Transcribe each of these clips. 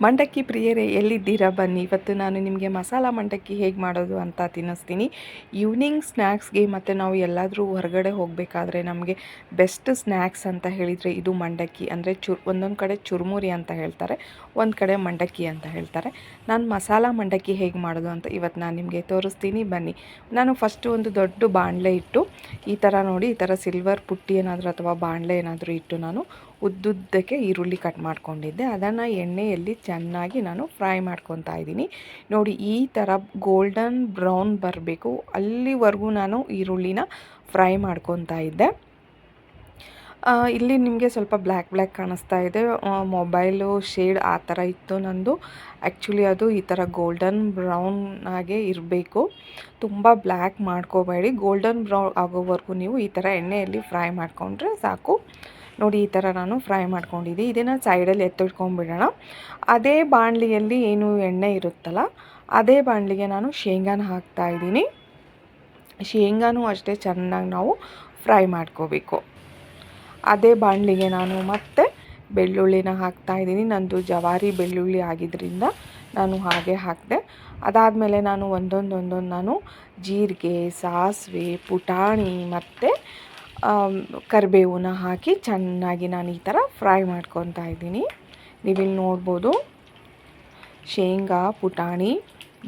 ಮಂಡಕ್ಕಿ ಪ್ರಿಯರೇ ಎಲ್ಲಿದ್ದೀರಾ ಬನ್ನಿ. ಇವತ್ತು ನಾನು ನಿಮಗೆ ಮಸಾಲ ಮಂಡಕ್ಕಿ ಹೇಗೆ ಮಾಡೋದು ಅಂತ ತಿನ್ನಿಸ್ತೀನಿ. ಈವ್ನಿಂಗ್ ಸ್ನ್ಯಾಕ್ಸ್ಗೆ ಮತ್ತು ನಾವು ಎಲ್ಲಾದರೂ ಹೊರಗಡೆ ಹೋಗಬೇಕಾದ್ರೆ ನಮಗೆ ಬೆಸ್ಟ್ ಸ್ನ್ಯಾಕ್ಸ್ ಅಂತ ಹೇಳಿದರೆ ಇದು ಮಂಡಕ್ಕಿ. ಅಂದರೆ ಒಂದೊಂದು ಕಡೆ ಚುರುಮುರಿ ಅಂತ ಹೇಳ್ತಾರೆ, ಒಂದು ಕಡೆ ಮಂಡಕ್ಕಿ ಅಂತ ಹೇಳ್ತಾರೆ. ನಾನು ಮಸಾಲ ಮಂಡಕ್ಕಿ ಹೇಗೆ ಮಾಡೋದು ಅಂತ ಇವತ್ತು ನಾನು ನಿಮಗೆ ತೋರಿಸ್ತೀನಿ ಬನ್ನಿ. ನಾನು ಫಸ್ಟು ಒಂದು ದೊಡ್ಡ ಬಾಣಲೆ ಇಟ್ಟು ಈ ಥರ ನೋಡಿ, ಈ ಥರ ಸಿಲ್ವರ್ ಪುಟ್ಟಿ ಏನಾದರೂ ಅಥವಾ ಬಾಣಲೆ ಏನಾದರೂ ಇಟ್ಟು ನಾನು ಉದ್ದುದ್ದಕ್ಕೆ ಈರುಳ್ಳಿ ಕಟ್ ಮಾಡ್ಕೊಂಡಿದ್ದೆ. ಅದನ್ನು ಎಣ್ಣೆಯಲ್ಲಿ ಚೆನ್ನಾಗಿ ನಾನು ಫ್ರೈ ಮಾಡ್ಕೊತಾ ಇದ್ದೀನಿ. ನೋಡಿ, ಈ ಥರ ಗೋಲ್ಡನ್ ಬ್ರೌನ್ ಬರಬೇಕು, ಅಲ್ಲಿವರೆಗೂ ನಾನು ಈರುಳ್ಳಿನ ಫ್ರೈ ಮಾಡ್ಕೊತಾ ಇದ್ದೆ. ಇಲ್ಲಿ ನಿಮಗೆ ಸ್ವಲ್ಪ ಬ್ಲ್ಯಾಕ್ ಕಾಣಿಸ್ತಾ ಇದೆ, ಮೊಬೈಲು ಶೇಡ್ ಆ ಥರ ಇತ್ತು ನಂದು. ಆ್ಯಕ್ಚುಲಿ ಅದು ಈ ಥರ ಗೋಲ್ಡನ್ ಬ್ರೌನ್ ಆಗೇ ಇರಬೇಕು, ತುಂಬ ಬ್ಲ್ಯಾಕ್ ಮಾಡ್ಕೋಬೇಡಿ. ಗೋಲ್ಡನ್ ಬ್ರೌನ್ ಆಗೋವರೆಗೂ ನೀವು ಈ ಥರ ಎಣ್ಣೆಯಲ್ಲಿ ಫ್ರೈ ಮಾಡಿಕೊಂಡ್ರೆ ಸಾಕು. ನೋಡಿ, ಈ ಥರ ನಾನು ಫ್ರೈ ಮಾಡ್ಕೊಂಡಿದ್ದೆ. ಇದನ್ನು ಸೈಡಲ್ಲಿ ಎತ್ತಿಟ್ಕೊಂಡ್ಬಿಡೋಣ. ಅದೇ ಬಾಣಲಿಯಲ್ಲಿ ಏನು ಎಣ್ಣೆ ಇರುತ್ತಲ್ಲ, ಅದೇ ಬಾಣಲಿಗೆ ನಾನು ಶೇಂಗಾನ ಹಾಕ್ತಾಯಿದ್ದೀನಿ. ಶೇಂಗಾನೂ ಅಷ್ಟೇ ಚೆನ್ನಾಗಿ ನಾವು ಫ್ರೈ ಮಾಡ್ಕೋಬೇಕು. ಅದೇ ಬಾಣಲಿಗೆ ನಾನು ಮತ್ತೆ ಬೆಳ್ಳುಳ್ಳಿನ ಹಾಕ್ತಾಯಿದ್ದೀನಿ. ನಂದು ಜವಾರಿ ಬೆಳ್ಳುಳ್ಳಿ ಆಗಿದ್ದರಿಂದ ನಾನು ಹಾಗೆ ಹಾಕಿದೆ. ಅದಾದಮೇಲೆ ನಾನು ಒಂದೊಂದು ನಾನು ಜೀರಿಗೆ, ಸಾಸಿವೆ, ಪುಟಾಣಿ ಮತ್ತು ಕರಿಬೇವನ್ನ ಹಾಕಿ ಚೆನ್ನಾಗಿ ನಾನು ಈ ಥರ ಫ್ರೈ ಮಾಡ್ಕೊತಾ ಇದ್ದೀನಿ. ನೀವಿಲ್ಲಿ ನೋಡ್ಬೋದು, ಶೇಂಗಾ, ಪುಟಾಣಿ,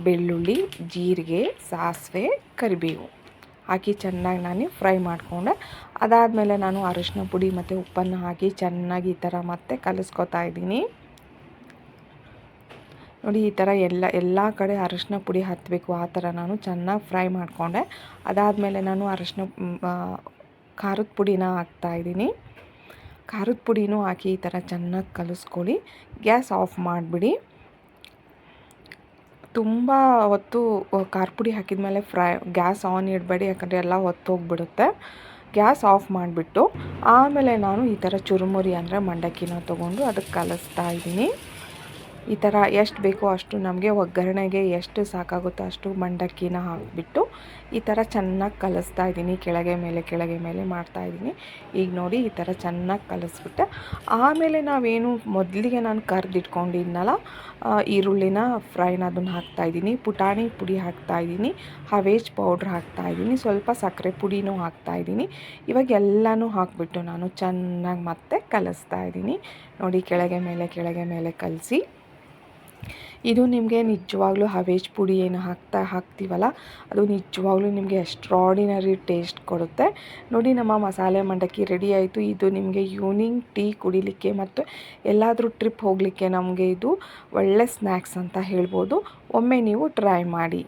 ಬೆಳ್ಳುಳ್ಳಿ, ಜೀರಿಗೆ, ಸಾಸಿವೆ, ಕರಿಬೇವು ಹಾಕಿ ಚೆನ್ನಾಗಿ ನಾನು ಫ್ರೈ ಮಾಡಿಕೊಂಡೆ. ಅದಾದಮೇಲೆ ನಾನು ಅರಿಶಿನ ಪುಡಿ ಮತ್ತು ಉಪ್ಪನ್ನು ಹಾಕಿ ಚೆನ್ನಾಗಿ ಈ ಥರ ಮತ್ತೆ ಕಲಿಸ್ಕೊತಾ ಇದ್ದೀನಿ. ನೋಡಿ, ಈ ಥರ ಎಲ್ಲ ಕಡೆ ಅರಿಶಿನ ಪುಡಿ ಹತ್ತಬೇಕು, ಆ ಥರ ನಾನು ಚೆನ್ನಾಗಿ ಫ್ರೈ ಮಾಡಿಕೊಂಡೆ. ಅದಾದಮೇಲೆ ನಾನು ಖಾರದ ಪುಡಿನ ಹಾಕ್ತಾಯಿದ್ದೀನಿ. ಖಾರದ ಪುಡಿನೂ ಹಾಕಿ ಈ ಥರ ಚೆನ್ನಾಗಿ ಕಲಿಸ್ಕೊಳ್ಳಿ. ಗ್ಯಾಸ್ ಆಫ್ ಮಾಡಿಬಿಡಿ. ತುಂಬ ಹೊತ್ತು ಖಾರ ಪುಡಿ ಹಾಕಿದ ಮೇಲೆ ಗ್ಯಾಸ್ ಆನ್ ಇಡಬೇಡಿ, ಯಾಕಂದರೆ ಎಲ್ಲ ಹೊತ್ತು ಹೋಗಿಬಿಡುತ್ತೆ. ಗ್ಯಾಸ್ ಆಫ್ ಮಾಡಿಬಿಟ್ಟು ಆಮೇಲೆ ನಾನು ಈ ಥರ ಚುರುಮುರಿ ಅಂದರೆ ಮಂಡಕ್ಕಿನ ತೊಗೊಂಡು ಅದಕ್ಕೆ ಕಲಿಸ್ತಾ ಇದ್ದೀನಿ. ಈ ಥರ ಎಷ್ಟು ಬೇಕೋ ಅಷ್ಟು, ನಮಗೆ ಒಗ್ಗರಣೆಗೆ ಎಷ್ಟು ಸಾಕಾಗುತ್ತೋ ಅಷ್ಟು ಮಂಡಕ್ಕಿನ ಹಾಕಿಬಿಟ್ಟು ಈ ಥರ ಚೆನ್ನಾಗಿ ಕಲಿಸ್ತಾ ಇದ್ದೀನಿ. ಕೆಳಗೆ ಮೇಲೆ ಮಾಡ್ತಾಯಿದ್ದೀನಿ. ಈಗ ನೋಡಿ, ಈ ಥರ ಚೆನ್ನಾಗಿ ಕಲಿಸ್ಬಿಟ್ಟೆ. ಆಮೇಲೆ ನಾವೇನು ಮೊದಲಿಗೆ ನಾನು ಕರೆದಿಟ್ಕೊಂಡಿದ್ನಲ್ಲ ಈರುಳ್ಳಿನ ಫ್ರೈನ, ಅದನ್ನು ಹಾಕ್ತಾಯಿದ್ದೀನಿ. ಪುಟಾಣಿ ಪುಡಿ ಹಾಕ್ತಾಯಿದ್ದೀನಿ, ಹವೇಜ್ ಪೌಡ್ರ್ ಹಾಕ್ತಾಯಿದ್ದೀನಿ, ಸ್ವಲ್ಪ ಸಕ್ಕರೆ ಪುಡಿನೂ ಹಾಕ್ತಾಯಿದ್ದೀನಿ. ಇವಾಗ ಎಲ್ಲನೂ ಹಾಕಿಬಿಟ್ಟು ನಾನು ಚೆನ್ನಾಗಿ ಮತ್ತೆ ಕಲಿಸ್ತಾ ಇದ್ದೀನಿ. ನೋಡಿ, ಕೆಳಗೆ ಮೇಲೆ ಕಲಸಿ. ಇದು ನಿಮಗೆ ನಿಜವಾಗ್ಲೂ ಹವೇಜ್ ಪುಡಿ ಏನು ಹಾಕ್ತೀವಲ್ಲ, ಅದು ನಿಜವಾಗ್ಲೂ ನಿಮಗೆ ಎಕ್ಸ್ಟ್ರಾಡಿನರಿ ಟೇಸ್ಟ್ ಕೊಡುತ್ತೆ. ನೋಡಿ, ನಮ್ಮ ಮಸಾಲೆ ಮಂಡಕ್ಕಿ ರೆಡಿ ಆಯಿತು. ಇದು ನಿಮಗೆ ಈವ್ನಿಂಗ್ ಟೀ ಕುಡಿಲಿಕ್ಕೆ ಮತ್ತು ಎಲ್ಲಾದರೂ ಟ್ರಿಪ್ ಹೋಗಲಿಕ್ಕೆ ನಮಗೆ ಇದು ಒಳ್ಳೆ ಸ್ನ್ಯಾಕ್ಸ್ ಅಂತ ಹೇಳ್ಬೋದು. ಒಮ್ಮೆ ನೀವು ಟ್ರೈ ಮಾಡಿ.